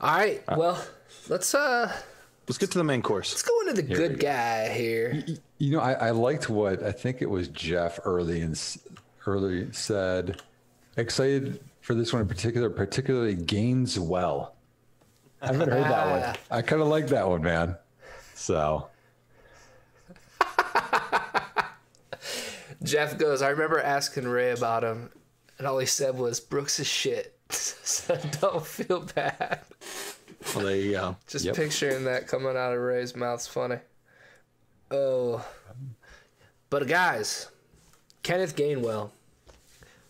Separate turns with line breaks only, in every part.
All right. Well, let's
get to the main course.
Let's go into the good guy here.
You know, I liked what I think it was Jeff early said. Excited for this one in particular, particularly Gainwell. I haven't heard that one. I kind of like that one, man. So.
Jeff goes, I remember asking Ray about him, and all he said was, Brooks is shit. So don't feel bad.
Well, there you go.
Just picturing that coming out of Ray's mouth's funny. Oh. But guys, Kenneth Gainwell,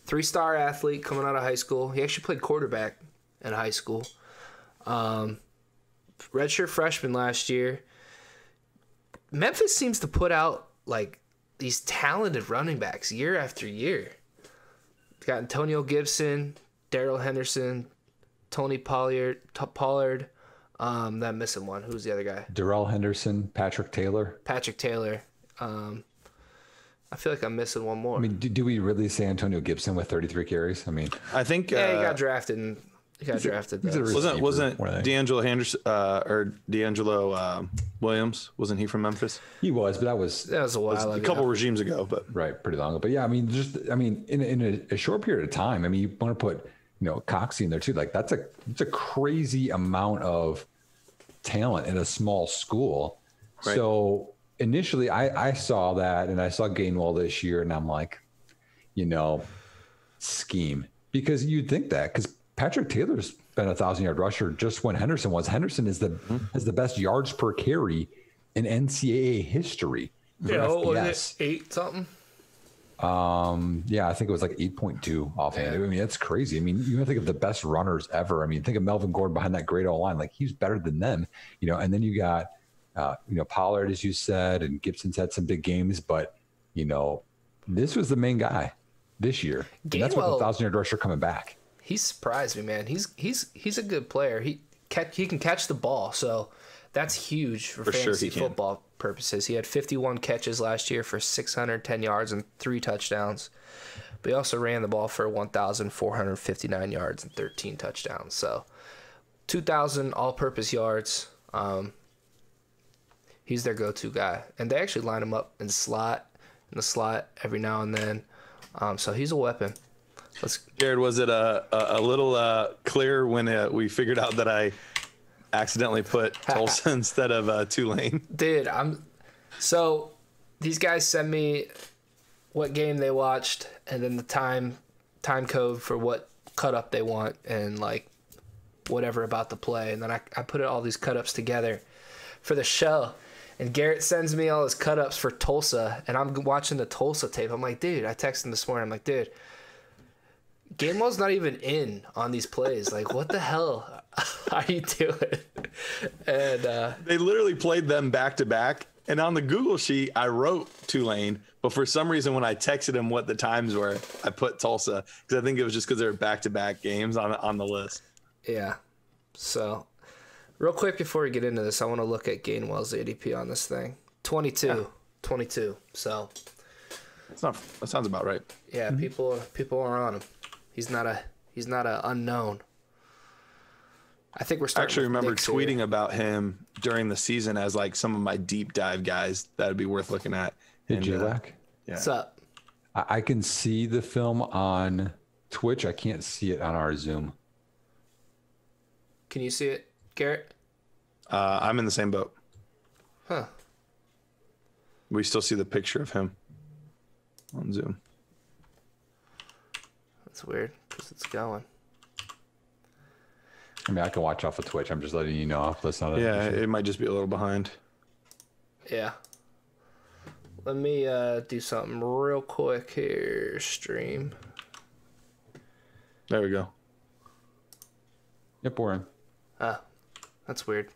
3-star athlete coming out of high school. He actually played quarterback in high school. Redshirt freshman last year. Memphis seems to put out like these talented running backs year after year. Got Antonio Gibson, Darrell Henderson, Tony Pollard. That missing one. Who's the other guy?
Darrell Henderson, Patrick Taylor.
I feel like I'm missing one more.
I mean, do we really say Antonio Gibson with 33 carries? I mean,
I think
he got drafted.
Wasn't D'Angelo Henderson or D'Angelo Williams? Wasn't he from Memphis?
He was, but that was
a while ago.
A couple regimes ago, but
right, pretty long ago. But yeah, I mean, in a short period of time, I mean, you want to put Coxie in there too. Like it's a crazy amount of talent in a small school. Right. So initially, I saw that, and I saw Gainwell this year, and I'm like, scheme, because you'd think that because Patrick Taylor's been a 1,000-yard rusher just when Henderson was. Henderson has the best yards per carry in NCAA history.
Yeah, was it 8 something?
Yeah, I think it was like 8.2 offhand. Yeah. I mean, that's crazy. I mean, you think of the best runners ever. I mean, think of Melvin Gordon behind that great O-line. Like, he's better than them, and then you got, Pollard, as you said, and Gibson's had some big games, but, this was the main guy this year. And that's with the 1,000-yard rusher coming back.
He surprised me, man. He's a good player. He can catch the ball, so that's huge for fantasy football purposes. He had 51 catches last year for 610 yards and 3 touchdowns. But he also ran the ball for 1,459 yards and 13 touchdowns. So 2,000 all-purpose yards. He's their go-to guy. And they actually line him up in the slot every now and then. So he's a weapon.
Jared, was it a little clear when we figured out that I accidentally put Tulsa instead of Tulane?
Dude, so these guys send me what game they watched and then the time code for what cut up they want and like whatever about the play, and then I put all these cut ups together for the show. And Garrett sends me all his cut ups for Tulsa, and I'm watching the Tulsa tape. I'm like, dude, I texted him this morning. I'm like, dude, Gainwell's not even in on these plays. Like, what the hell are you doing? And
they literally played them back to back. And on the Google sheet, I wrote Tulane, but for some reason, when I texted him what the times were, I put Tulsa because I think it was just because they were back to back games on the list.
Yeah. So, real quick before we get into this, I want to look at Gainwell's ADP on this thing. 22. Yeah. 22. So,
that sounds about right.
Yeah, people are on him. He's not a unknown. I think we're starting.
I actually remember tweeting about him during the season as like some of my deep dive guys that would be worth looking at.
Hey, J-Lac.
Yeah.
What's up?
I can see the film on Twitch. I can't see it on our Zoom.
Can you see it, Garrett?
I'm in the same boat.
Huh.
We still see the picture of him on Zoom.
That's weird because it's going.
I mean, I can watch off of Twitch. I'm just letting you know. That's not.
Yeah, it might just be a little behind.
Yeah. Let me do something real quick here. Stream.
There we go.
Yep, we're in.
That's weird.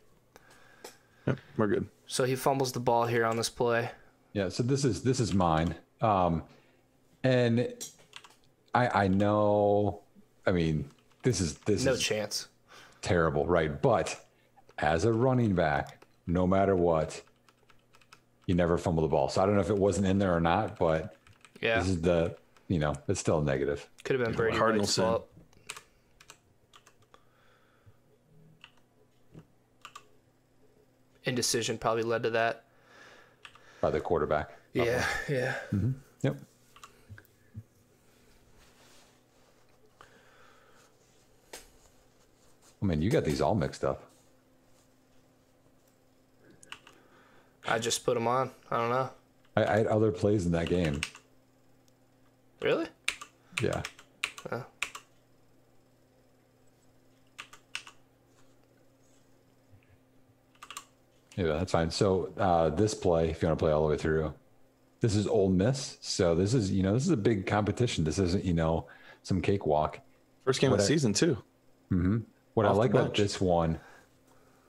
Yep, we're good.
So he fumbles the ball here on this play.
Yeah. So this is mine. And I know. I mean, this is
no chance.
Terrible, right? But as a running back, no matter what, you never fumble the ball. So I don't know if it wasn't in there or not, but
yeah,
this is it's still a negative.
Could have been Brady White's fault. indecision probably led to that.
By the quarterback.
Yeah, yeah.
Mm-hmm. Yep. I mean, you got these all mixed up.
I just put them on. I don't know.
I had other plays in that game.
Really?
Yeah.
Oh.
Yeah, that's fine. So this play, if you want to play all the way through, this is Ole Miss. So this is, this is a big competition. This isn't, some cakewalk.
First game of the season too.
Mm-hmm. What I like about this one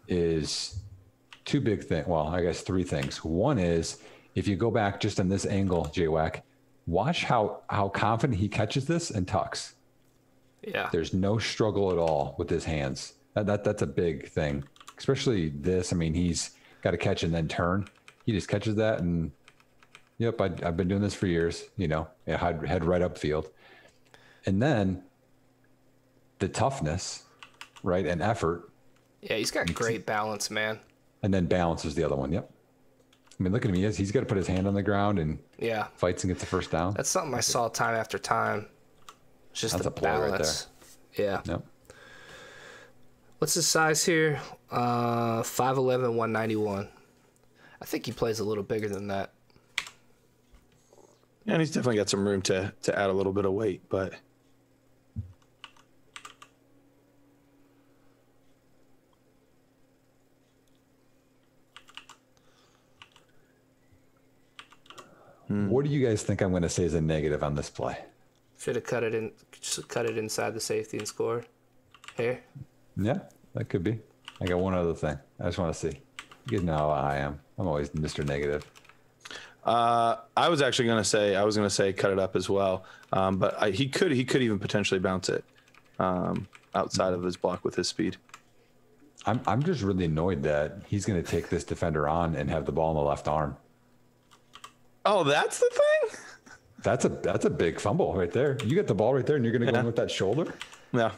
is two big things. Well, I guess three things. One is if you go back just on this angle, J-Wack, watch how confident he catches this and tucks.
Yeah.
There's no struggle at all with his hands. That's a big thing, especially this. I mean, he's got to catch and then turn. He just catches that and, yep, I've been doing this for years, head right upfield. And then the toughness, right, and effort.
Yeah, he's got great balance, man.
And then balance is the other one. Yep. I mean, look at him. He's got to put his hand on the ground and fights and gets the first down.
That's something I saw time after time. It's just the balance. Right there. Yeah.
Yep.
What's his size here? 5'11", 191. I think he plays a little bigger than that.
Yeah, and he's definitely got some room to add a little bit of weight, but
what do you guys think I'm going to say is a negative on this play?
Should have cut it inside the safety and scored. Here.
Yeah, that could be. I got one other thing. I just want to see. You know how I am. I'm always Mr. Negative.
I was actually going to say cut it up as well. But he could even potentially bounce it outside of his block with his speed.
I'm just really annoyed that he's going to take this defender on and have the ball in the left arm.
Oh, that's the thing?
That's a big fumble right there. You get the ball right there and you're going to go in with that shoulder?
Yeah.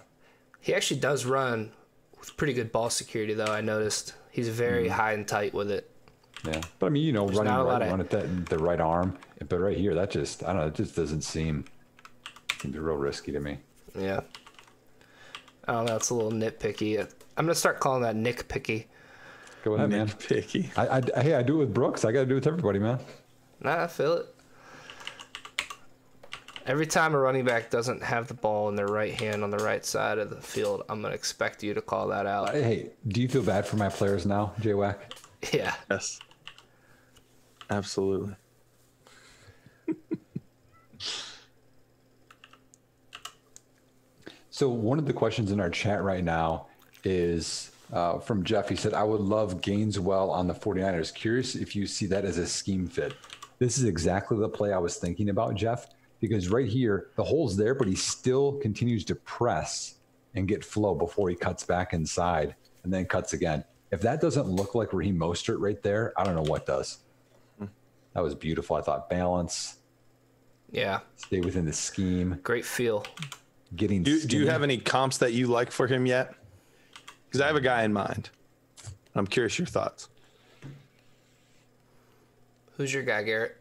He actually does run with pretty good ball security, though. I noticed he's very high and tight with it.
Yeah, but I mean, running run at the right arm, but right here, that just, I don't know, it just doesn't seem real risky to me.
Yeah. I don't know, it's a little nitpicky. I'm going to start calling that Nick Picky.
Go ahead, man.
Nitpicky.
Hey, I do it with Brooks. I got to do it with everybody, man.
Nah, I feel it. Every time a running back doesn't have the ball in their right hand on the right side of the field, I'm going to expect you to call that out.
Hey, do you feel bad for my players now, J-Wack?
Yeah.
Yes. Absolutely.
So one of the questions in our chat right now is from Jeff. He said, I would love Gainwell on the 49ers. Curious if you see that as a scheme fit. This is exactly the play I was thinking about, Jeff, because right here, the hole's there, but he still continues to press and get flow before he cuts back inside and then cuts again. If that doesn't look like Raheem Mostert right there, I don't know what does. That was beautiful. I thought balance.
Yeah.
Stay within the scheme.
Great feel.
Do you have any comps that you like for him yet? Because I have a guy in mind. I'm curious your thoughts.
Who's your guy, Garrett?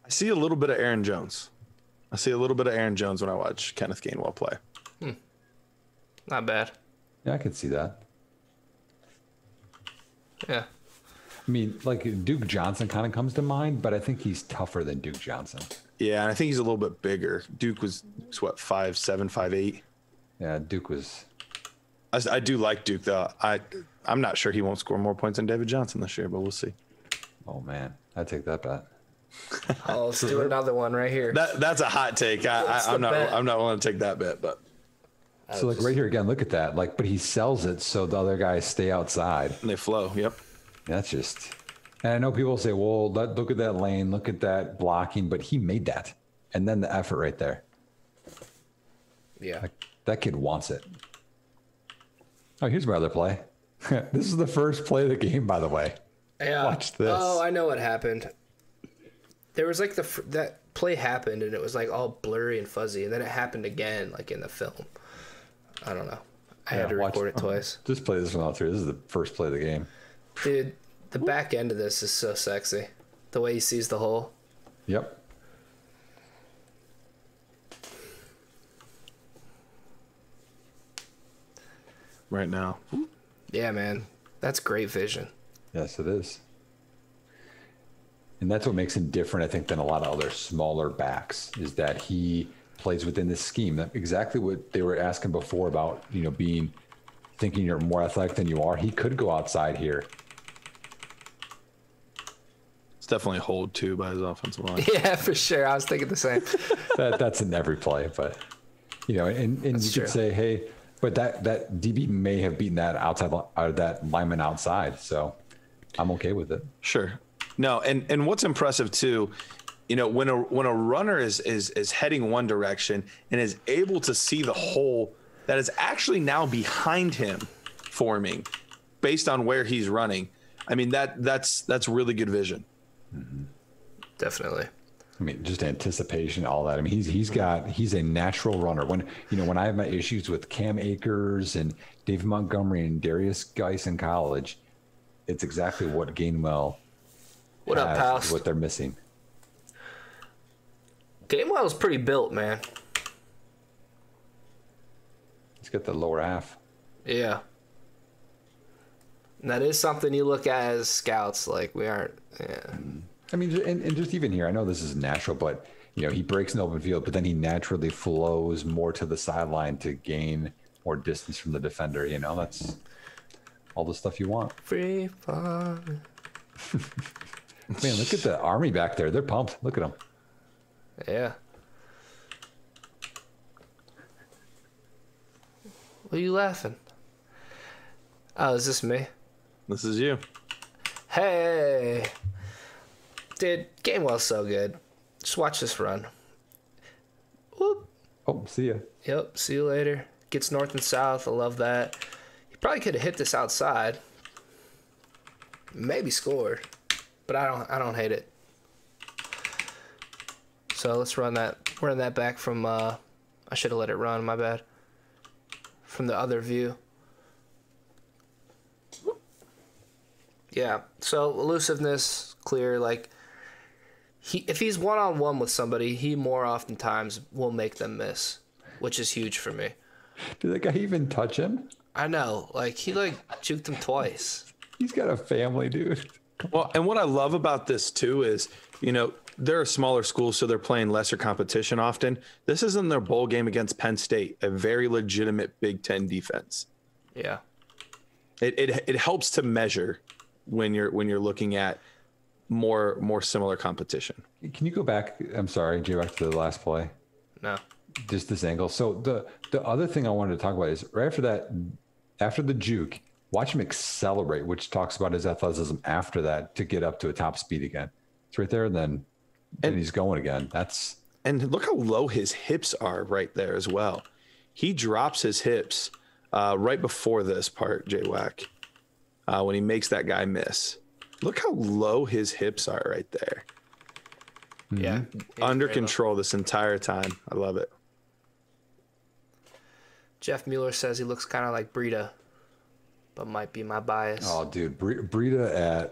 I see a little bit of Aaron Jones. When I watch Kenneth Gainwell play.
Not bad.
Yeah, I could see that.
Yeah.
I mean, like Duke Johnson kind of comes to mind, but I think he's tougher than Duke Johnson.
Yeah, and I think he's a little bit bigger. Duke was what, 5'7", 5'8"?
Yeah, Duke was.
I do like Duke though. I'm not sure he won't score more points than David Johnson this year, but we'll see.
Oh man, I'd take that bet.
Oh, let's do another one right here.
That's a hot take. I'm not willing to take that bet, but.
So like right here again, look at that. Like, but he sells it so the other guys stay outside.
And they flow. Yep.
That's just. And I know people say, "Well, look at that lane, look at that blocking," but he made that, and then the effort right there.
Yeah.
Like, that kid wants it. Oh, here's my other play. This is the first play of the game, by the way.
Yeah.
Watch this.
Oh, I know what happened. There was like that play happened, and it was like all blurry and fuzzy, and then it happened again, like in the film. I don't know. I had to record it twice.
Just play this one out through. This is the first play of the game.
Dude, the back end of this is so sexy. The way he sees the hole.
Yep.
Right now.
Yeah, man. That's great vision.
Yes, it is. And that's what makes him different, I think, than a lot of other smaller backs, is that he plays within this scheme. That exactly what they were asking before about, thinking you're more athletic than you are. He could go outside here.
It's definitely a hold, too, by his offensive line.
Yeah, for sure. I was thinking the same.
That's in every play, but, and you could say, hey, but that DB may have beaten that that lineman outside, so I'm okay with it.
Sure. No, and what's impressive too, when a runner is heading one direction and is able to see the hole that is actually now behind him forming, based on where he's running. I mean that's really good vision.
Mm-hmm.
Definitely.
I mean, just anticipation, all that. I mean, he's a natural runner. When I have my issues with Cam Akers and David Montgomery and Darius Geis in college, it's exactly what Gainwell.
What up, pal?
What they're missing.
Gainwell's pretty built, man.
He's got the lower half.
Yeah. And that is something you look at as scouts. Like, we aren't. Yeah.
I mean, and just even here, I know this is natural, but he breaks an open field, but then he naturally flows more to the sideline to gain more distance from the defender. That's all the stuff you want.
Free fall.
Man, look at the Army back there. They're pumped. Look at them.
Yeah. What are you laughing? Oh, is this me?
This is you.
Hey. Dude, Gainwell's so good. Just watch this run. Whoop.
Oh, see ya.
Yep, see you later. Gets north and south. I love that. He probably could have hit this outside. Maybe scored. But I don't hate it. So let's run that back from I should have let it run, my bad. From the other view. Yeah. So elusiveness, clear, like if he's one-on-one with somebody, he more oftentimes will make them miss, which is huge for me.
Did that guy even touch him?
I know. Like he juked him twice.
He's got a family, dude.
Well, and what I love about this too is, they're a smaller school, so they're playing lesser competition often. This isn't their bowl game against Penn State, a very legitimate Big Ten defense.
Yeah.
It helps to measure when you're looking at more similar competition.
Can you go back? I'm sorry, Jay, back to the last play.
No.
Just this angle. So the other thing I wanted to talk about is right after that, after the juke, watch him accelerate, which talks about his athleticism after that to get up to a top speed again. It's right there, and then he's going again.
And look how low his hips are right there as well. He drops his hips right before this part, J-Wack, when he makes that guy miss. Look how low his hips are right there.
Yeah.
Under control this entire time. I love it.
Jeff Mueller says he looks kind of like Breida, but might be my bias.
Oh, dude, Breida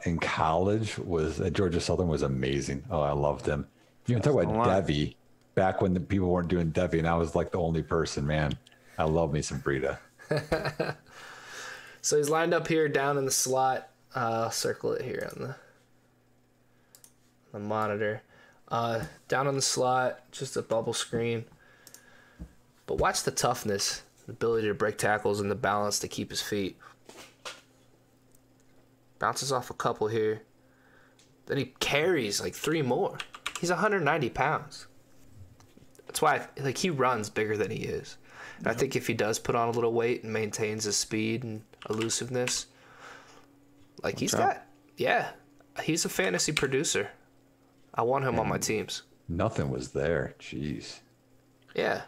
in college at Georgia Southern was amazing. Oh, I loved him. Talk about Devy back when the people weren't doing Devy, and I was like the only person. Man, I love me some Breida.
So he's lined up here down in the slot. I'll circle it here on the monitor. Down on the slot, just a bubble screen. But watch the toughness, the ability to break tackles, and the balance to keep his feet. Bounces off a couple here. Then he carries like 3 more. He's 190 pounds. That's why he runs bigger than he is. And I think if he does put on a little weight and maintains his speed and elusiveness, he's a fantasy producer. I want him on my teams.
Nothing was there. Jeez.
Yeah.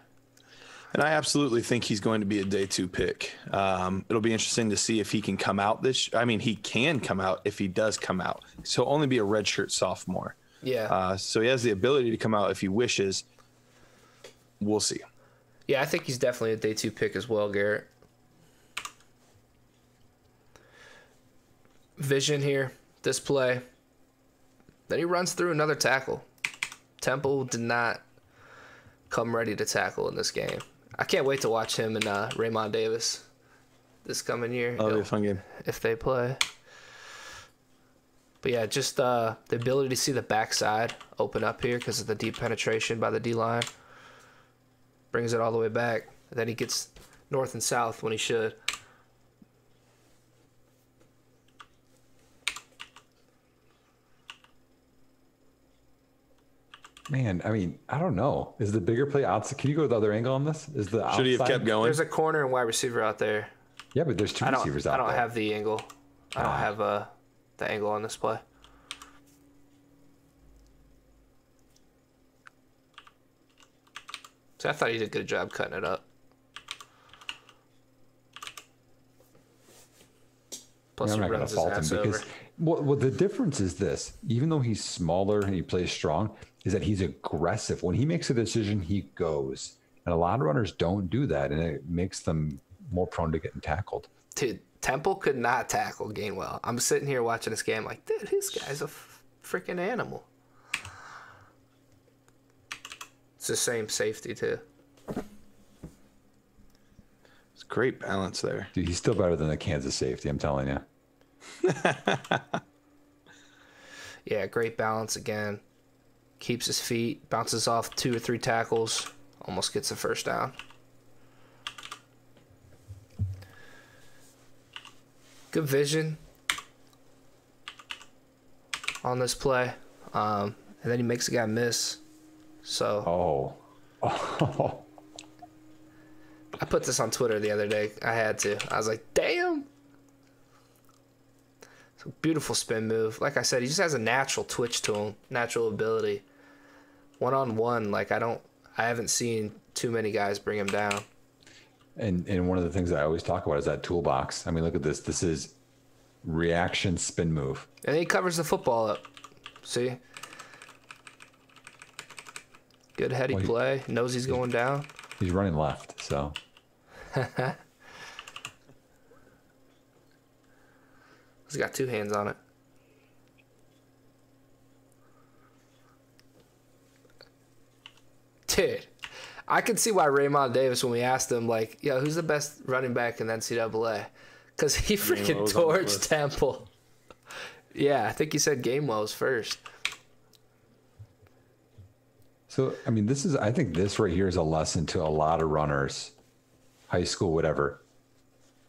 And I absolutely think he's going to be a day 2 pick. It'll be interesting to see if he can come out he can come out if he does come out. So he'll only be a redshirt sophomore.
Yeah.
So he has the ability to come out if he wishes. We'll see.
Yeah, I think he's definitely a day 2 pick as well, Garrett. vision here, this play. Then he runs through another tackle. Temple did not come ready to tackle in this game. I can't wait to watch him and Raymond Davis this coming year.
That'll be a fun game.
If they play. But yeah, just the ability to see the backside open up here because of the deep penetration by the D-line. Brings it all the way back. And then he gets north and south when he should.
Man, I mean, I don't know. Is the bigger play outside? Can you go to the other angle on this? Is the
Should he have
outside-
kept going?
There's a corner and wide receiver out there.
Yeah, but there's two receivers out
I don't
there.
have the angle. I don't have the angle on this play. So I thought he did a good job cutting it up. Plus
I'm
he
not going to
runs his
fault him
ass
because
over.
well, the difference is this: even though he's smaller and he plays strong, is that he's aggressive. When he makes a decision, he goes, and a lot of runners don't do that, and it makes them more prone to getting tackled.
Dude, Temple could not tackle Gainwell. I'm sitting here watching this game like, dude, this guy's a freaking animal. It's the same safety, too.
It's great balance there.
Dude, he's still better than the Kansas safety, I'm telling you.
Yeah, great balance again. Keeps his feet, bounces off 2 or 3 tackles, almost gets a first down. Good vision on this play. And then he makes the guy miss. So
Oh.
I put this on Twitter the other day. I had to. I was like, damn. It's a beautiful spin move. Like I said, he just has a natural twitch to him, natural ability. One-on-one, like I haven't seen too many guys bring him down.
And one of the things I always talk about is that toolbox. I mean, look at this. This is reaction spin move.
And he covers the football up. See? Good heady play. Knows he's going down.
He's running left, so.
He's got 2 hands on it. Dude, I could see why Raymond Davis, when we asked him, like, yo, who's the best running back in the NCAA? Because he freaking
was on the
torched
list.
Temple. Yeah, I think he said Gainwell was first.
So, I mean, I think this right here is a lesson to a lot of runners, high school, whatever.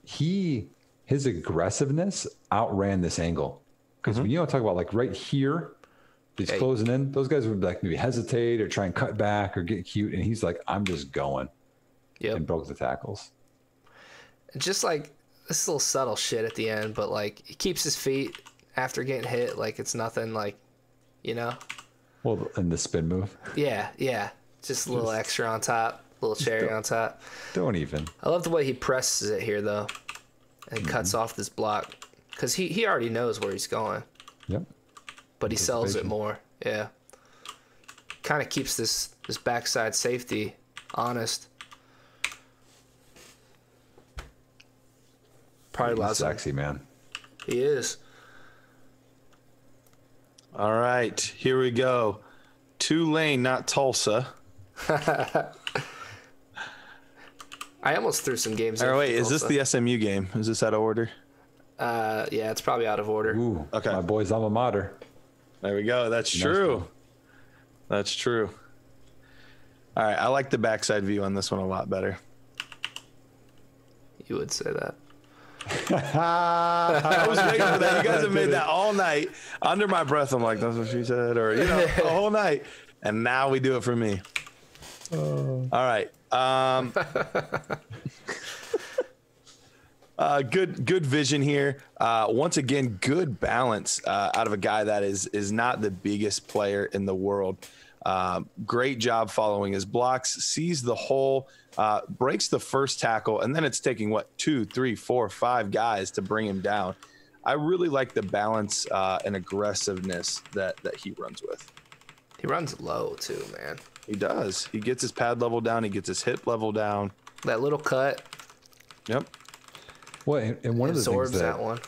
His aggressiveness outran this angle. Because when you talk about like right here, he's closing in, those guys would like maybe hesitate or try and cut back or get cute. And he's like, I'm just going.
Yep.
And broke the tackles.
Just like this little subtle shit at the end, but like he keeps his feet after getting hit like it's nothing, like, you know?
Well, and the spin move.
Yeah. Just a little extra on top, a little cherry on top.
Don't even.
I love the way he presses it here, though, and cuts off this block. Because he already knows where he's going,
Yep.
but he sells it more. Yeah. Kind of keeps this backside safety honest. Probably
He's
allows him.
sexy, man.
He is.
All right, here we go. Tulane, not Tulsa.
I almost threw some games in.
All right, wait,
for
is this
Tulsa.
the SMU game? Is this out of order?
Yeah, it's probably out of order.
Ooh,
Okay.
my boy's alma mater.
There we go. That's
Nice
true.
one.
That's true. All right, I like the backside view on this one a lot better.
You would say that.
I was waiting for that. You guys have made that all night. Under my breath, I'm like, that's what she said, or the whole night. And now we do it for me. All right. Good vision here. Once again, good balance out of a guy that is not the biggest player in the world. Great job following his blocks, sees the hole, breaks the first tackle, and then it's taking 2, 3, 4, 5 guys to bring him down. I really like the balance and aggressiveness that he runs with.
He runs low, too, man.
He does. He gets his pad level down. He gets his hip level down.
That little cut
Yep.
Well, and one of the things
absorbs that one.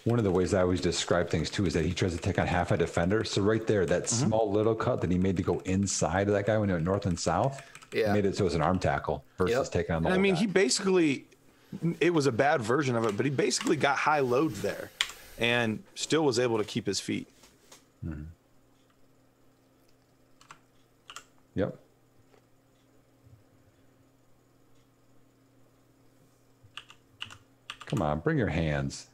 one of the ways I always describe things too is that he tries to take on half a defender. So right there, that small little cut that he made to go inside of that guy when he went north and south, made it so it was an arm tackle versus taking on the whole guy.
he basically, it was a bad version of it, but he basically got high load there and still was able to keep his feet.
Yep. Come on, bring your hands.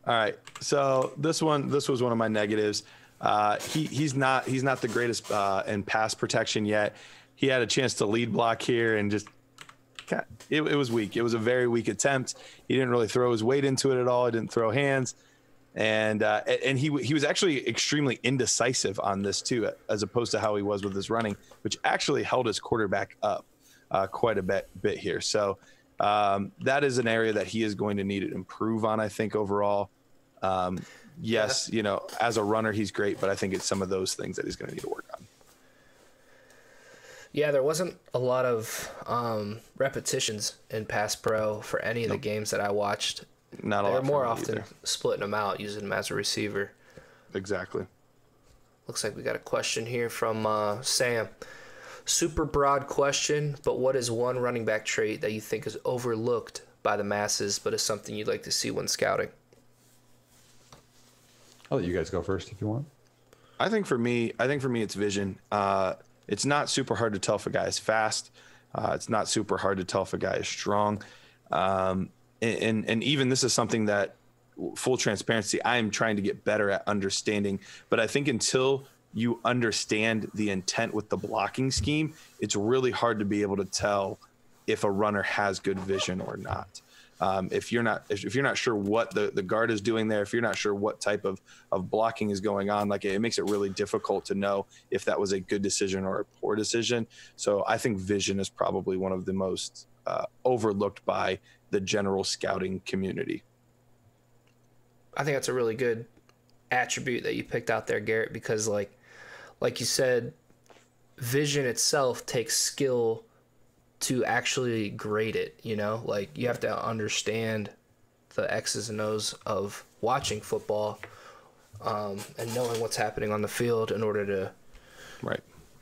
All right, so this was one of my negatives. He's not the greatest in pass protection yet. He had a chance to lead block here and just it was weak. It was a very weak attempt. He didn't really throw his weight into it at all. He didn't throw hands, and he was actually extremely indecisive on this too, as opposed to how he was with his running, which actually held his quarterback up quite a bit here. So that is an area that he is going to need to improve on, I think, overall. Yes, as a runner, he's great, but I think it's some of those things that he's going to need to work on.
Yeah, there wasn't a lot of repetitions in Pass Pro for any of the games that I watched.
Not a lot.
They're more often splitting them out, using them as a receiver.
Exactly.
Looks like we got a question here from Sam. Super broad question, but what is one running back trait that you think is overlooked by the masses, but is something you'd like to see when scouting?
I'll let you guys go first if you want.
I think for me, it's vision. It's not super hard to tell if a guy is fast. It's not super hard to tell if a guy is strong. And even this is something that, full transparency, I am trying to get better at understanding. But I think until you understand the intent with the blocking scheme, it's really hard to be able to tell if a runner has good vision or not. If you're not sure what the guard is doing there, if you're not sure what type of blocking is going on, like it makes it really difficult to know if that was a good decision or a poor decision. So I think vision is probably one of the most overlooked by the general scouting community.
I think that's a really good attribute that you picked out there, Garrett, because like you said, vision itself takes skill to actually grade it, like you have to understand the X's and O's of watching football and knowing what's happening on the field in order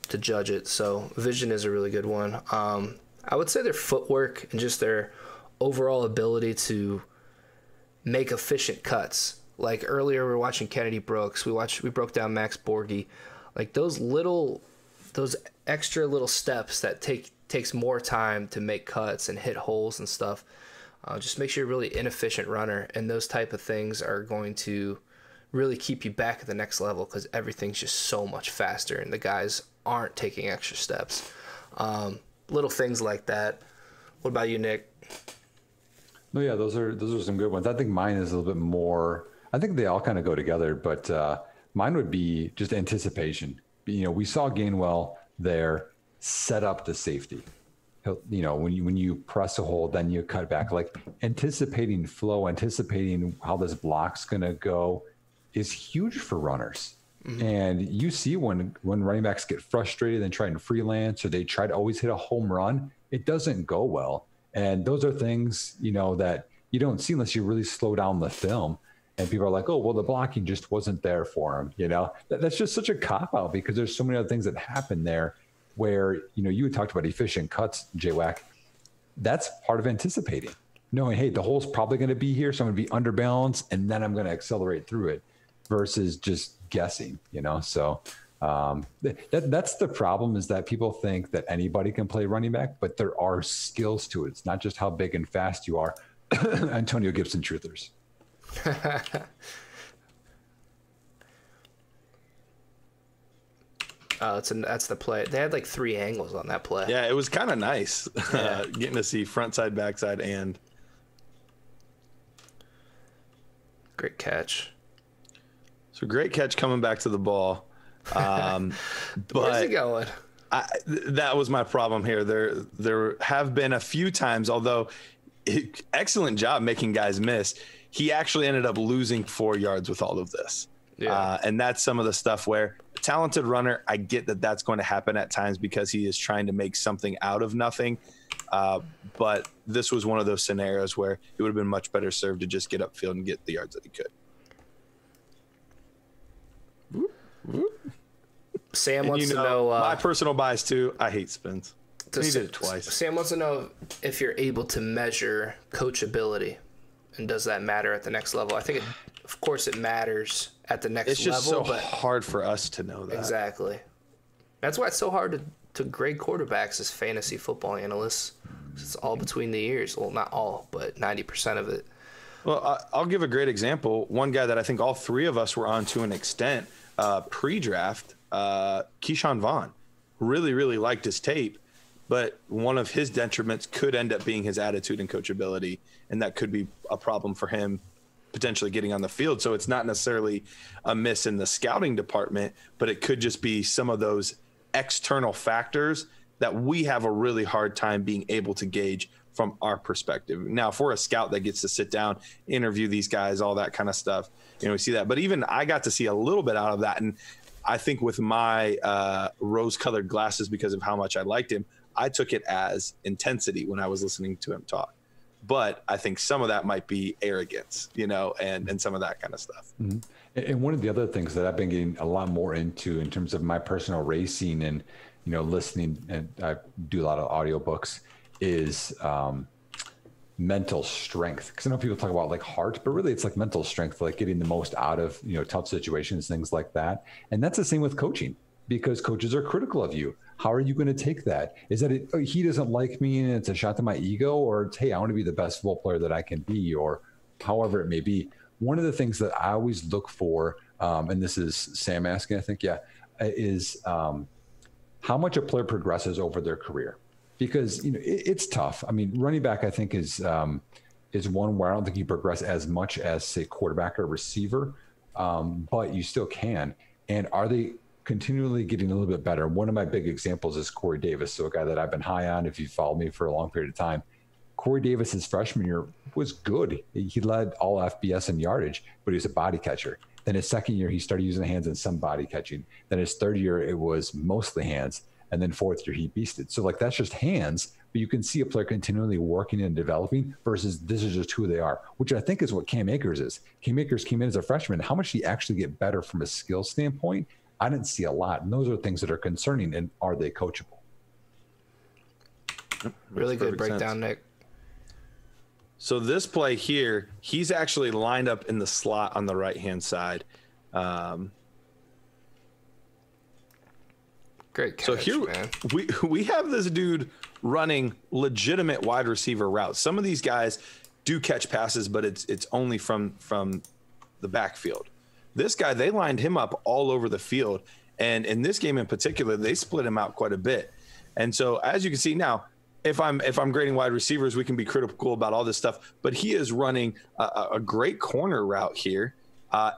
to judge it. So vision is a really good one. I would say their footwork and just their overall ability to make efficient cuts. Like earlier we were watching Kennedy Brooks, we broke down Max Borghi, like those extra little steps that takes more time to make cuts and hit holes and stuff. Just makes you a really inefficient runner, and those type of things are going to really keep you back at the next level because everything's just so much faster and the guys aren't taking extra steps. Little things like that. What about you, Nick?
No, yeah, those are some good ones. I think mine is a little bit more. I think they all kind of go together, but mine would be just anticipation. We saw Gainwell there set up the safety. When you press a hold, then you cut back. Like anticipating flow, anticipating how this block's going to go is huge for runners. Mm-hmm. And you see when running backs get frustrated and try and freelance, or they try to always hit a home run, it doesn't go well. And those are things, that you don't see unless you really slow down the film. And people are like, oh, well, the blocking just wasn't there for him. That's just such a cop-out because there's so many other things that happen there where, you had talked about efficient cuts, J-Wack. That's part of anticipating. Knowing, hey, the hole's probably going to be here, so I'm going to be underbalanced, and then I'm going to accelerate through it versus just guessing, So that's the problem, is that people think that anybody can play running back, but there are skills to it. It's not just how big and fast you are. Antonio Gibson truthers.
That's the play. They had like 3 angles on that play.
Yeah, it was kind of nice getting to see front side, backside, and
great catch.
So great catch coming back to the ball. But
where's he going?
That was my problem here. There have been a few times, although excellent job making guys miss. He actually ended up losing 4 yards with all of this. Yeah. And that's some of the stuff where talented runner. I get that that's going to happen at times because he is trying to make something out of nothing. But this was one of those scenarios where it would have been much better served to just get upfield and get the yards that he could.
Sam wants to know
my personal bias too. I hate spins. He did it twice.
Sam wants to know if you're able to measure coachability, and does that matter at the next level? I think, of course, it matters at the next level.
It's just so hard for us to know that.
Exactly. That's why it's so hard to grade quarterbacks as fantasy football analysts. It's all between the ears. Well, not all, but 90% of it.
Well, I'll give a great example. One guy that I think all three of us were on to an extent pre-draft, Keyshawn Vaughn. Really, really liked his tape, but one of his detriments could end up being his attitude and coachability, and that could be a problem for him potentially getting on the field. So it's not necessarily a miss in the scouting department, but it could just be some of those external factors that we have a really hard time being able to gauge from our perspective. Now, if we're a scout that gets to sit down, interview these guys, all that kind of stuff, we see that. But even I got to see a little bit out of that. And I think with my rose-colored glasses, because of how much I liked him, I took it as intensity when I was listening to him talk. But I think some of that might be arrogance, and some of that kind of stuff.
Mm-hmm. And one of the other things that I've been getting a lot more into in terms of my personal racing and, listening, and I do a lot of audiobooks, is mental strength. Because I know people talk about like heart, but really it's like mental strength, like getting the most out of, tough situations, things like that. And that's the same with coaching, because coaches are critical of you. How are you going to take that? Is that he doesn't like me and it's a shot to my ego, or it's, hey, I want to be the best football player that I can be, or however it may be. One of the things that I always look for, and this is Sam asking, I think, is how much a player progresses over their career. Because it's tough. I mean, running back, I think, is one where I don't think you progress as much as, say, quarterback or receiver, but you still can. And are they continually getting a little bit better? One of my big examples is Corey Davis, so a guy that I've been high on if you followed me for a long period of time. Corey Davis, his freshman year, was good. He led all FBS in yardage, but he was a body catcher. Then his second year, he started using hands and some body catching. Then his third year, it was mostly hands. And then fourth year, he beasted. So that's just hands, but you can see a player continually working and developing versus this is just who they are, which I think is what Cam Akers is. Cam Akers came in as a freshman. How much did he actually get better from a skill standpoint? I didn't see a lot. And those are things that are concerning. And are they coachable?
Really good breakdown, Nick.
So this play here, he's actually lined up in the slot on the right-hand side.
Great catch,
so here
man.
we have this dude running legitimate wide receiver routes. Some of these guys do catch passes, but it's only from the backfield. This guy, they lined him up all over the field. And in this game in particular, they split him out quite a bit. And so as you can see now, if I'm grading wide receivers, we can be critical about all this stuff, but he is running a great corner route here.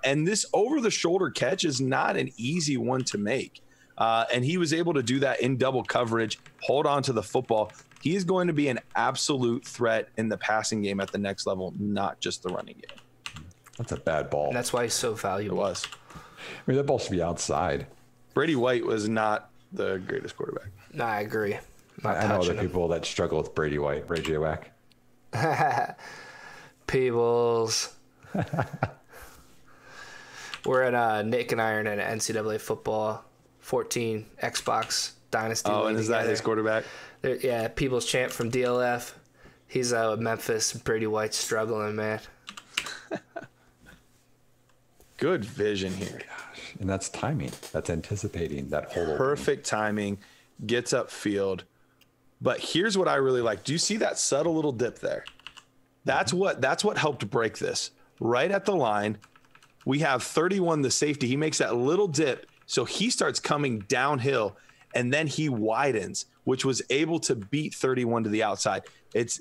And this over-the-shoulder catch is not an easy one to make. And he was able to do that in double coverage, hold on to the football. He is going to be an absolute threat in the passing game at the next level, not just the running game.
That's a bad ball.
And that's why he's so valuable.
It was.
I mean, that ball should be outside.
Brady White was not the greatest quarterback.
No, I agree.
I know other people that struggle with Brady White. Ray J. Wack.
Peebles. We're at Nick and I are in an NCAA football 14 Xbox Dynasty.
Oh, and is that his quarterback?
Yeah, Peebles Champ from DLF. He's out with Memphis. Brady White's struggling, man.
Good vision here.
Gosh, and that's timing. That's anticipating that whole
perfect timing. Gets upfield. But here's what I really like. Do you see that subtle little dip there? That's what helped break this. Right at the line, we have 31, the safety. He makes that little dip, so he starts coming downhill, and then he widens, which was able to beat 31 to the outside. It's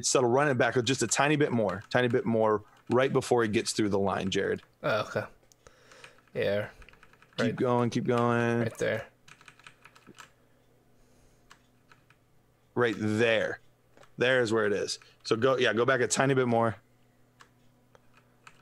subtle, running back just a tiny bit more, right before he gets through the line, Jared.
Oh, okay. Yeah.
Keep going.
Right there.
Right there. There is where it is. So go back a tiny bit more.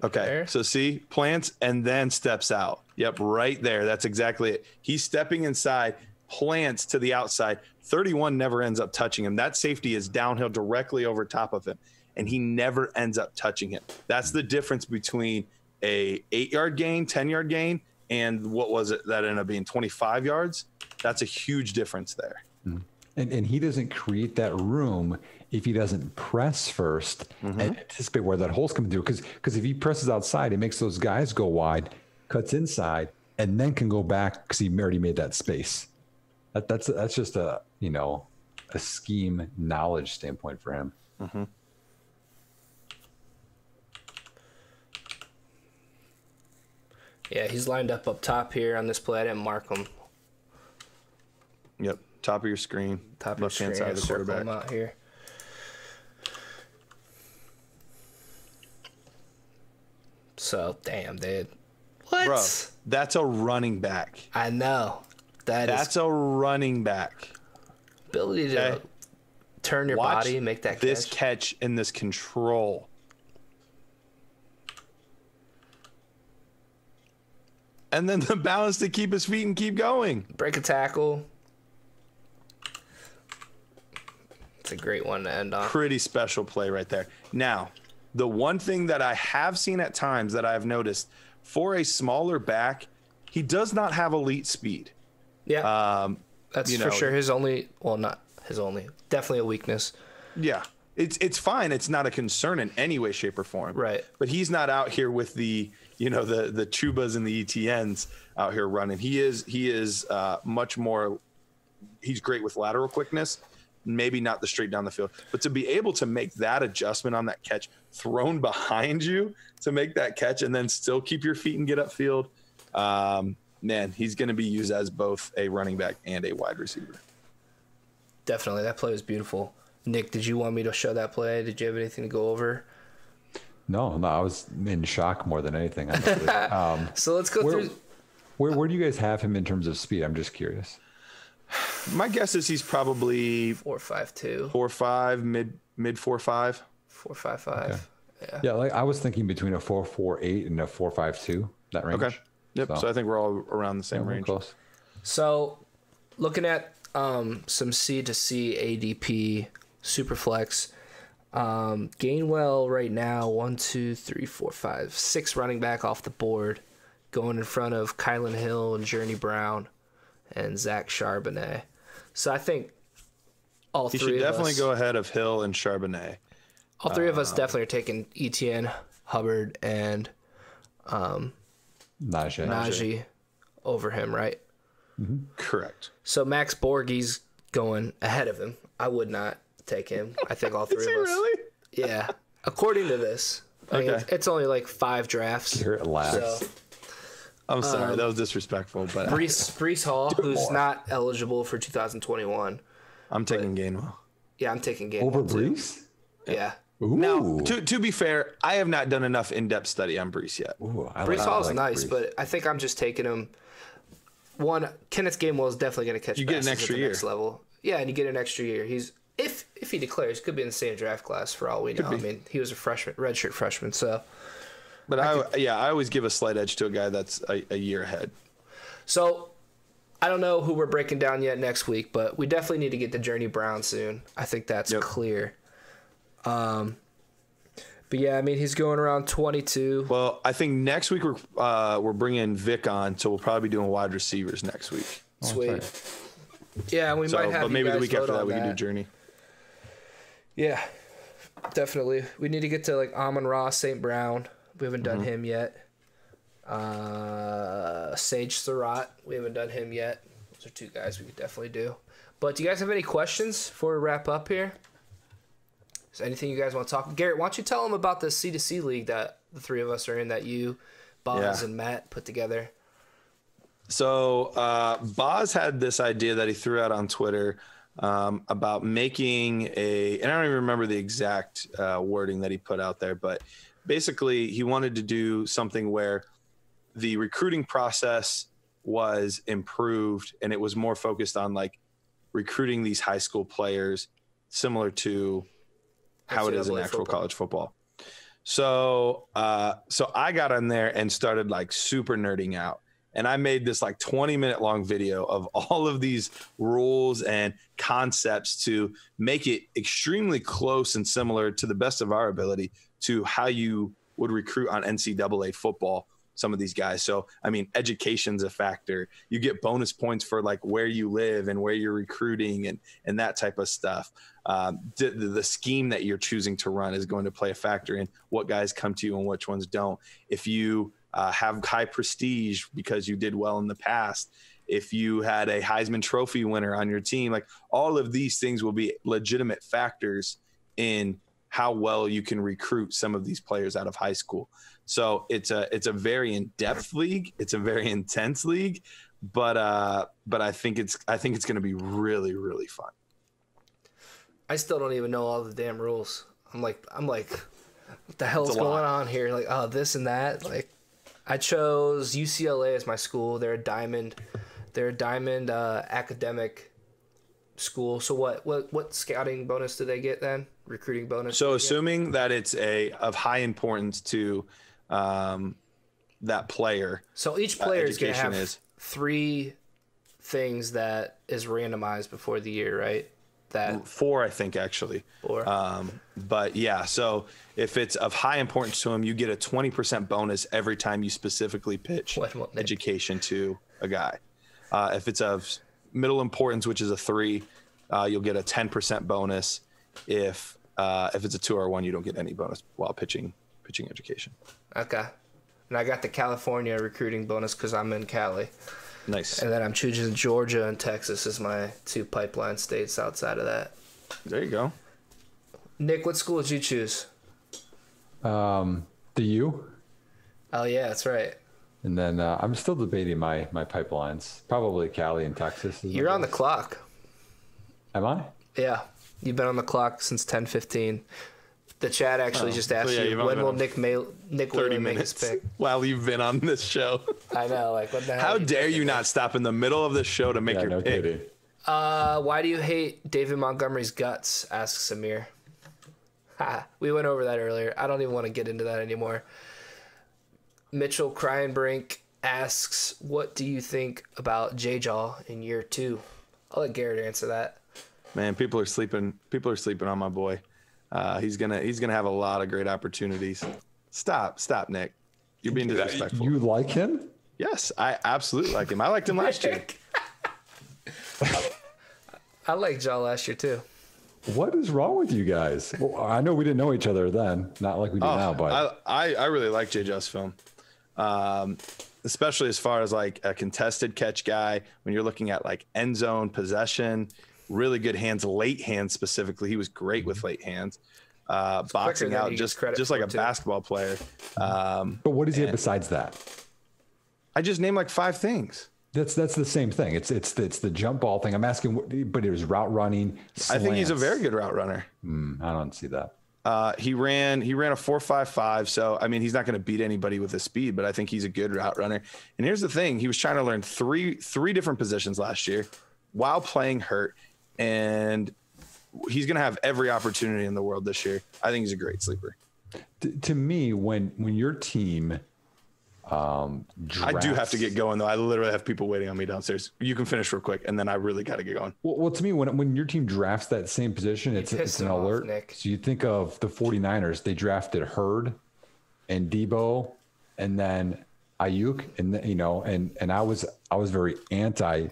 Okay.
There.
So see, plants and then steps out. Yep, right there. That's exactly it. He's stepping inside, plants to the outside. 31 never ends up touching him. That safety is downhill directly over top of him, and he never ends up touching him. That's the difference between a 8-yard gain, 10-yard gain, and what was it that ended up being 25 yards? That's a huge difference there.
And he doesn't create that room if he doesn't press first and anticipate where that hole's coming through. Because if he presses outside, it makes those guys go wide, cuts inside, and then can go back because he already made that space. That's just a scheme knowledge standpoint for him.
Mm-hmm.
Yeah, he's lined up top here on this play. I didn't mark him.
Yep, top of your screen,
Top
left-hand side of the
circle
quarterback.
him out here. So, damn, dude. What?
Bro, that's a running back.
I know.
That's a running back.
Ability to turn your
Watch
body and make that
this
catch.
catch and this control. And then the balance to keep his feet and keep going.
Break a tackle. It's a great one to end on.
Pretty special play right there. Now, the one thing that I have seen at times that I've noticed for a smaller back, he does not have elite speed.
Yeah. That's for
know,
sure his only, well, not his only, definitely a weakness.
Yeah. It's fine. It's not a concern in any way, shape, or form.
Right.
But he's not out here with the Chubas and the ETNs out here running. He is much more. He's great with lateral quickness, maybe not the straight down the field, but to be able to make that adjustment on that catch, thrown behind you to make that catch, and then still keep your feet and get upfield. Man, he's going to be used as both a running back and a wide receiver.
Definitely. That play was beautiful. Nick, did you want me to show that play? Did you have anything to go over?
No, I was in shock more than anything.
So let's go through.
Where do you guys have him in terms of speed? I'm just curious.
My guess is he's probably
4.52.
4.5, mid 4.5.
4.55.
Okay.
Yeah.
Yeah, like I was thinking between a 4.48 and a 4.52, that range.
Okay. Yep. So I think we're all around the same range.
Close.
So looking at some C to C ADP Superflex, Gainwell right now 1, 2, 3, 4, 5, 6 running back off the board, going in front of Kylan Hill and Journey Brown and Zach Charbonnet. So I think all
He
three
should
of
definitely
us,
go ahead of Hill and Charbonnet.
all three of us definitely are taking Etienne, Hubbard, and Najee over him, right?
Correct.
So Max Borghe's going ahead of him. I would not take him. I think all three
Is
of
he
us.
really?
Yeah. According to this. I mean,
Okay.
it's only like 5 drafts.
Here at last.
So
I'm sorry. That was disrespectful, but
Brees Hall, who's
more.
not eligible for 2021.
I'm taking Gainwell.
Yeah, I'm taking Gainwell
Over
too.
Brees?
Yeah.
Ooh.
Now, to be fair, I have not done enough in-depth study on Brees yet.
Ooh,
Brees Hall's nice,
Brees.
but I think I'm just taking him. One, Kenneth Gainwell is definitely going to catch
You get an
passes at
extra
the
year.
next level. Yeah, and you get an extra year. He's if he declares, could be in the same draft class for all we know. I mean, he was a freshman, redshirt freshman, so.
But I always give a slight edge to a guy that's a year ahead.
So, I don't know who we're breaking down yet next week, but we definitely need to get to Journey Brown soon. I think that's clear. But yeah, I mean, he's going around 22.
Well, I think next week we're bringing Vic on, so we'll probably be doing wide receivers next week.
Sweet. Yeah, we might have.
But maybe
you
the
guys
week after
vote
that
on
we can do Journey.
Yeah, definitely. We need to get to like Amon-Ra, St. Brown. We haven't done him yet. Sage Surratt. We haven't done him yet. Those are 2 guys we could definitely do. But do you guys have any questions before we wrap up here? Is there anything you guys want to talk? Garrett, why don't you tell them about the C2C league that the 3 of us are in, that you, Boz, and Matt put together?
So Boz had this idea that he threw out on Twitter about making and I don't even remember the exact wording that he put out there, but basically he wanted to do something where the recruiting process was improved and it was more focused on like recruiting these high school players similar to how it is in
NCAA
actual
football.
college football. So I got on there and started like super nerding out. And I made this like 20-minute long video of all of these rules and concepts to make it extremely close and similar to the best of our ability to how you would recruit on NCAA football, some of these guys. So, I mean, education's a factor. You get bonus points for like where you live and where you're recruiting and that type of stuff. The scheme that you're choosing to run is going to play a factor in what guys come to you and which ones don't. If you have high prestige because you did well in the past, if you had a Heisman Trophy winner on your team, like all of these things will be legitimate factors in how well you can recruit some of these players out of high school. So it's a very in-depth league. It's a very intense league, but I think it's going to be really, really fun.
I still don't even know all the damn rules. I'm like, what the hell's going on here? Like, oh, this and that. Like, I chose UCLA as my school. They're a diamond academic school. So what scouting bonus do they get then? Recruiting bonus?
So assuming that it's of high importance to that player.
So each player is going to have 3 things that is randomized before the year, right? That 4,
I think, actually.
4.
But yeah, so if it's of high importance to him, you get a 20% bonus every time you specifically pitch education to a guy. If it's of middle importance, which is a 3, you'll get a 10% bonus. If it's a 2 or 1, you don't get any bonus while pitching education.
Okay. And I got the California recruiting bonus because I'm in Cali.
Nice.
And then I'm choosing Georgia and Texas as my 2 pipeline states outside of that.
There you go.
Nick, what school did you choose?
The U.
Oh, yeah, that's right.
And then I'm still debating my pipelines. Probably Cali and Texas.
You're on the clock.
Am I?
Yeah. You've been on the clock since 10:15. The chat actually just asked you, when will Nick Whaley make his pick?
While you've been on this show.
I know, like, what the hell?
How dare you not stop in the middle of the show to make your pick?
Kidding.
Why do you hate David Montgomery's guts? Asks Samir. We went over that earlier. I don't even want to get into that anymore. Mitchell Kryenbrink asks, what do you think about J-Jaw in year 2? I'll let Garrett answer that.
Man, people are sleeping on my boy. He's gonna have a lot of great opportunities. Stop, Nick. You're being disrespectful.
You like him?
Yes, I absolutely like him. I liked him last year.
I liked Jaw last year too.
What is wrong with you guys? Well, I know we didn't know each other then, not like we do now, but
I really like J-Jaw's film. Especially as far as like a contested catch guy, when you're looking at like end zone possession, really good hands, late hands specifically. He was great with late hands, boxing out just like a basketball player.
But what does he have besides that?
I just named like 5 things.
That's the same thing. It's the jump ball thing. I'm asking, but it was route running. Slants.
I think he's a very good route runner.
I don't see that.
He ran a 4.55. So, I mean, he's not going to beat anybody with his speed, but I think he's a good route runner. And here's the thing. He was trying to learn three different positions last year while playing hurt. And he's going to have every opportunity in the world this year. I think he's a great sleeper.
To me, when your team
I do have to get going, though. I literally have people waiting on me downstairs. You can finish real quick, and then I really got to get going.
Well, to me, when your team drafts that same position, it's an alert.
Nick.
So you think of the 49ers, they drafted Hurd and Debo and then Ayuk, and I was very anti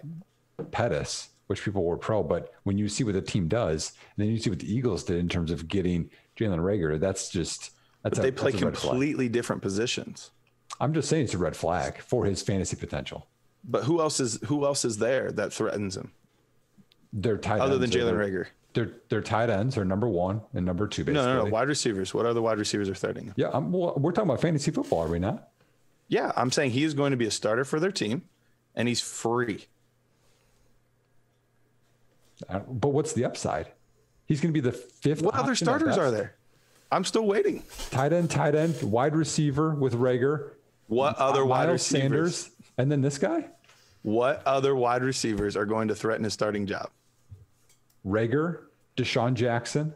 Pettis, which people were pro. But when you see what the team does, and then you see what the Eagles did in terms of getting Jalen Reagor, they
play completely different positions.
I'm just saying it's a red flag for his fantasy potential.
But who else is there that threatens him?
They're tight
other
ends.
Than Jalen Reagor.
Their tight ends are number 1 and number 2, basically.
No. Wide receivers. What other wide receivers are threatening him?
Yeah, we're talking about fantasy football, are we not?
Yeah, I'm saying he is going to be a starter for their team, and he's free.
But what's the upside? He's going to be the 5th.
What other starters are there? I'm still waiting.
Tight end, wide receiver with Reagor.
What other wide receivers?
Sanders, and then this guy?
What other wide receivers are going to threaten his starting job?
Reagor, Deshaun Jackson.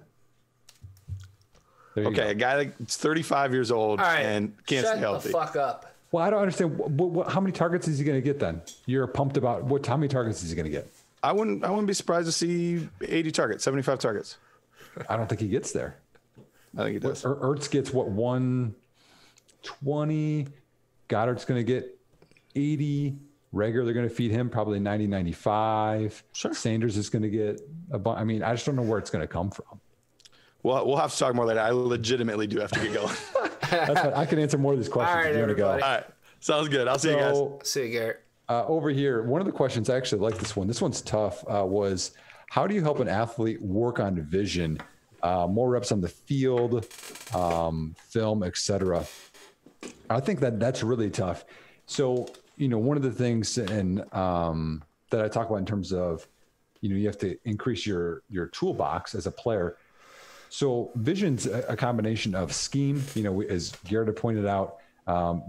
There you
Okay,
go.
a guy that's 35 years old
All right,
and can't stay
shut
healthy.
the fuck up.
Well, I don't understand. How many targets is he going to get then? You're pumped about how many targets is he going to get?
I wouldn't be surprised to see 80 targets, 75 targets.
I don't think he gets there.
I think he does.
Ertz gets 120. Goddard's going to get 80. Rager, they're going to feed him probably 90, 95.
Sure.
Sanders is going to get a bunch. I mean, I just don't know where it's going to come from.
Well, we'll have to talk more later. I legitimately do have to get going.
That's fine. I can answer more of these questions.
All right,
if you want to go.
everybody.
All right. Sounds good. I'll see you guys.
See you, Garrett.
Over here, one of the questions, I actually like this one. This one's tough, was how do you help an athlete work on vision, more reps on the field, film, etc.? I think that's really tough. So, one of the things and that I talk about in terms of, you have to increase your toolbox as a player. So vision's a combination of scheme, as Garrett had pointed out,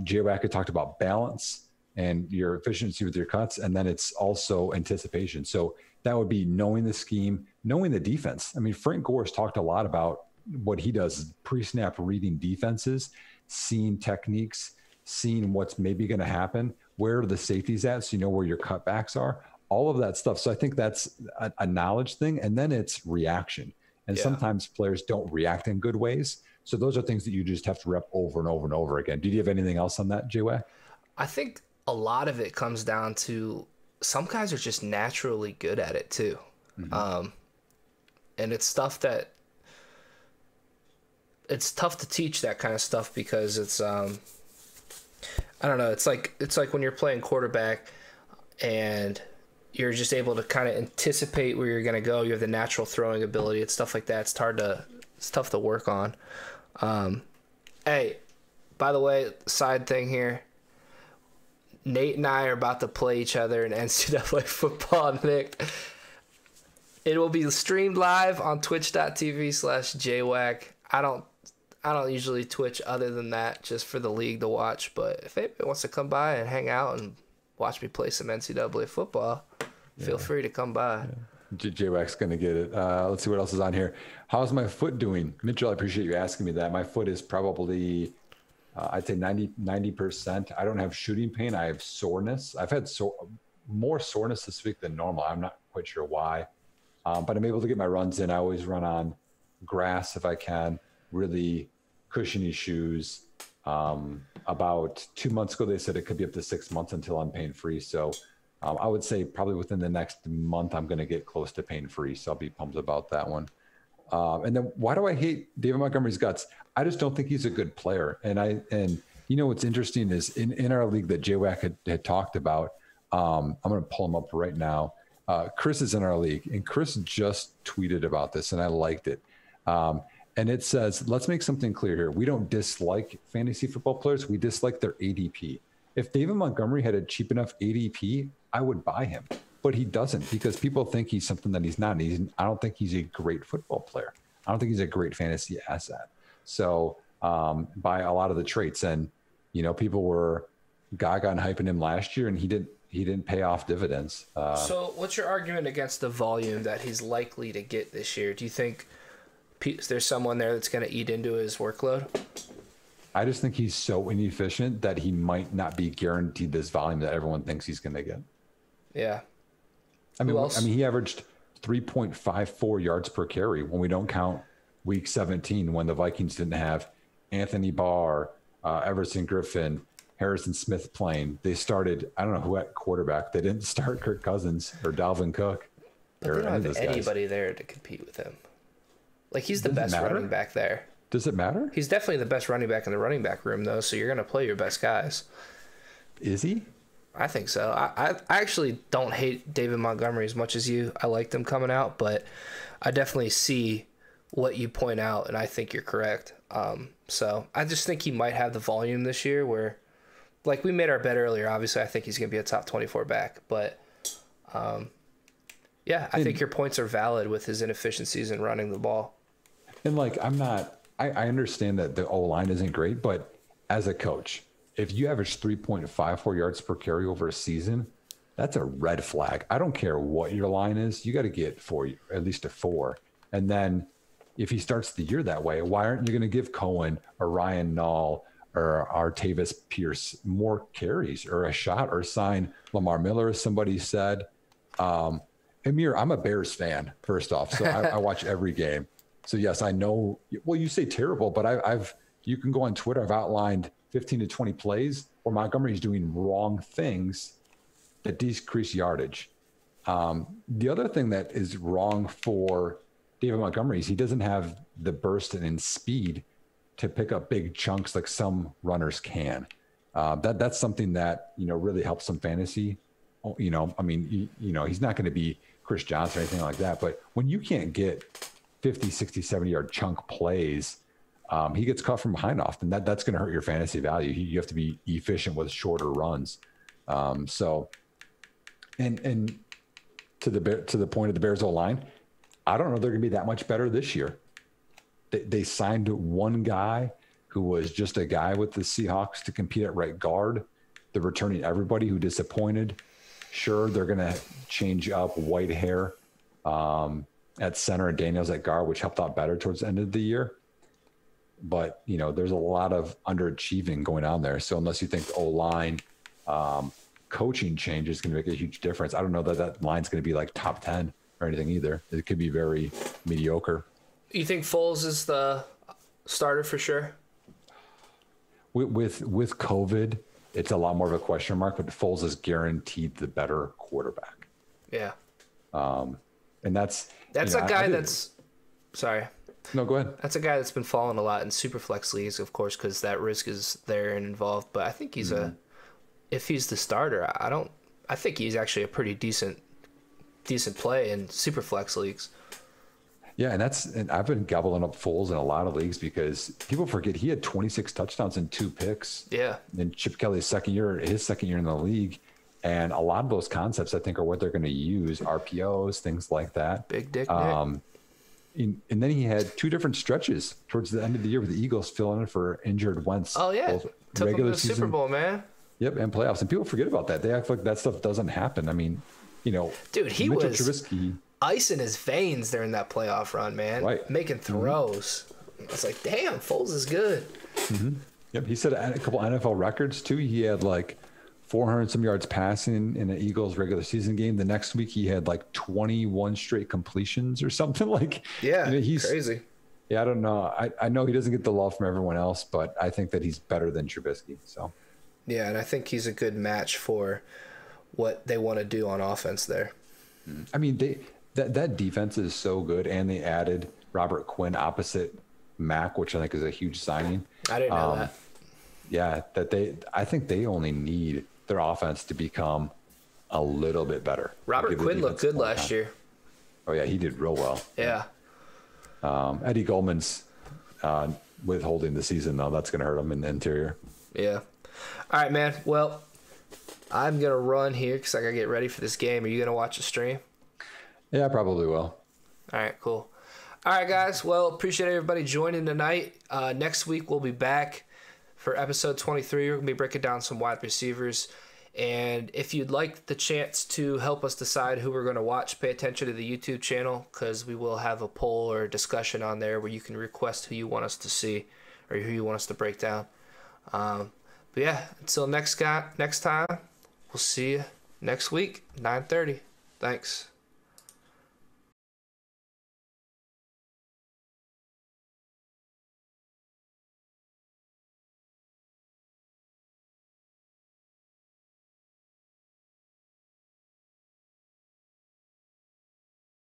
J-Wack had talked about balance and your efficiency with your cuts. And then it's also anticipation. So that would be knowing the scheme, knowing the defense. I mean, Frank Gore's talked a lot about what he does is pre-snap reading defenses, seeing techniques, seeing what's maybe going to happen, where are the safeties at, so you know where your cutbacks are, all of that stuff. So I think that's a knowledge thing. And then it's reaction. And sometimes players don't react in good ways. So those are things that you just have to rep over and over and over again. Do you have anything else on that, J-Wack?
I think a lot of it comes down to some guys are just naturally good at it too. Mm-hmm. And it's stuff that it's tough to teach that kind of stuff because it's, I don't know. It's like when you're playing quarterback and you're just able to kind of anticipate where you're going to go. You have the natural throwing ability. It's stuff like that. It's tough to work on. Hey, by the way, side thing here. Nate and I are about to play each other in NCAA football, Nick. It will be streamed live on twitch.tv/jwack. I don't usually Twitch other than that, just for the league to watch. But if anybody wants to come by and hang out and watch me play some NCAA football, feel free to come by.
J-Wack's going to get it. Let's see what else is on here. How's my foot doing? Mitchell, I appreciate you asking me that. My foot is probably, I'd say 90%. I don't have shooting pain. I have soreness. I've had more soreness this week than normal. I'm not quite sure why. But I'm able to get my runs in. I always run on grass if I can, really cushiony shoes. About 2 months ago, they said it could be up to 6 months until I'm pain-free. So I would say probably within the next month, I'm going to get close to pain-free. So I'll be pumped about that one. And then why do I hate David Montgomery's guts? I just don't think he's a good player. And what's interesting is in our league that J-Wack had talked about, I'm going to pull him up right now. Chris is in our league, and Chris just tweeted about this, and I liked it. And it says, let's make something clear here. We don't dislike fantasy football players. We dislike their ADP. If David Montgomery had a cheap enough ADP, I would buy him. But he doesn't, because people think he's something that he's not. I don't think he's a great football player. I don't think he's a great fantasy asset. So by a lot of the traits, and people were gaga and hyping him last year, and he didn't pay off dividends.
So what's your argument against the volume that he's likely to get this year? Do you think there's someone there that's going to eat into his workload?
I just think he's so inefficient that he might not be guaranteed this volume that everyone thinks he's going to get.
Yeah.
I mean, he averaged 3.54 yards per carry when we don't count week 17 when the Vikings didn't have Anthony Barr, Everson Griffin, Harrison Smith playing. They started, I don't know who at quarterback. They didn't start Kirk Cousins or Dalvin Cook.
But they don't have anybody there to compete with him. Like, he's the best running back there.
Does it matter?
He's definitely the best running back in the running back room, though, so you're going to play your best guys.
Is he?
I think so. I actually don't hate David Montgomery as much as you. I liked him coming out, but I definitely see what you point out, and I think you're correct. So I just think he might have the volume this year where, like we made our bet earlier, obviously I think he's going to be a top 24 back. But, I think your points are valid with his inefficiencies in running the ball.
And, I understand that the O-line isn't great, but as a coach, if you average 3.54 yards per carry over a season, that's a red flag. I don't care what your line is. You got to get at least a 4. And then if he starts the year that way, why aren't you going to give Cohen or Ryan Nall or Artavis Pierce more carries or a shot, or sign Lamar Miller, as somebody said? Amir, I'm a Bears fan, first off, so I watch every game. So yes, I know. Well, you say terrible, but you can go on Twitter. I've outlined 15 to 20 plays where Montgomery's doing wrong things that decrease yardage. The other thing that is wrong for David Montgomery is he doesn't have the burst and speed to pick up big chunks like some runners can. That's something that, really helps some fantasy. He's not going to be Chris Johnson or anything like that. But when you can't get 50, 60, 70-yard chunk plays, he gets caught from behind often. That's going to hurt your fantasy value. You have to be efficient with shorter runs. And to the point of the Bears O-line, I don't know they're going to be that much better this year. They signed one guy who was just a guy with the Seahawks to compete at right guard. They're returning everybody who disappointed. Sure, they're going to change up Whitehair at center and Daniels at guard, which helped out better towards the end of the year. But, there's a lot of underachieving going on there. So unless you think the O-line coaching change is going to make a huge difference, I don't know that line's going to be like top 10 or anything either. It could be very mediocre.
You think Foles is the starter for sure?
With COVID, it's a lot more of a question mark, but Foles is guaranteed the better quarterback.
Yeah.
And that's
a guy that's sorry.
No, go ahead.
That's a guy that's been falling a lot in super flex leagues, of course, because that risk is there and involved. But I think he's if he's the starter, I think he's actually a pretty decent play in super flex leagues.
Yeah, and I've been gobbling up Foles in a lot of leagues because people forget he had 26 touchdowns and 2 picks.
Yeah.
In Chip Kelly's second year in the league. And a lot of those concepts, I think, are what they're going to use, RPOs, things like that.
Big dick,
and then he had 2 different stretches towards the end of the year with the Eagles filling in for injured Wentz.
Oh, yeah. Took him to the Super Bowl, man.
Yep, and playoffs. And people forget about that. They act like that stuff doesn't happen. I mean,
dude, he
Mitchell
was
Trubisky,
ice in his veins during that playoff run, man.
Right.
Making throws. I was like, damn, Foles is good.
Mm-hmm. Yep, he set a couple NFL records, too. He had like 400 some yards passing in an Eagles regular season game. The next week, he had like 21 straight completions or something.
Yeah, he's crazy.
Yeah, I don't know. I know he doesn't get the love from everyone else, but I think that he's better than Trubisky. So.
Yeah, and I think he's a good match for what they want to do on offense there.
I mean, that defense is so good, and they added Robert Quinn opposite Mack, which I think is a huge signing.
I didn't know that.
Yeah, I think they only need their offense to become a little bit better.
Robert Quinn looked good last year.
Oh yeah, he did real well.
Yeah.
Eddie Goldman's withholding the season though. That's going to hurt him in the interior.
Yeah. All right, man. Well, I'm going to run here because I got to get ready for this game. Are you going to watch the stream?
Yeah, I probably will.
All right, cool. All right, guys. Well, appreciate everybody joining tonight. Next week, we'll be back for episode 23. We're going to be breaking down some wide receivers. And if you'd like the chance to help us decide who we're going to watch, pay attention to the YouTube channel because we will have a poll or a discussion on there where you can request who you want us to see or who you want us to break down. But yeah, until next time, we'll see you next week, 9:30. Thanks.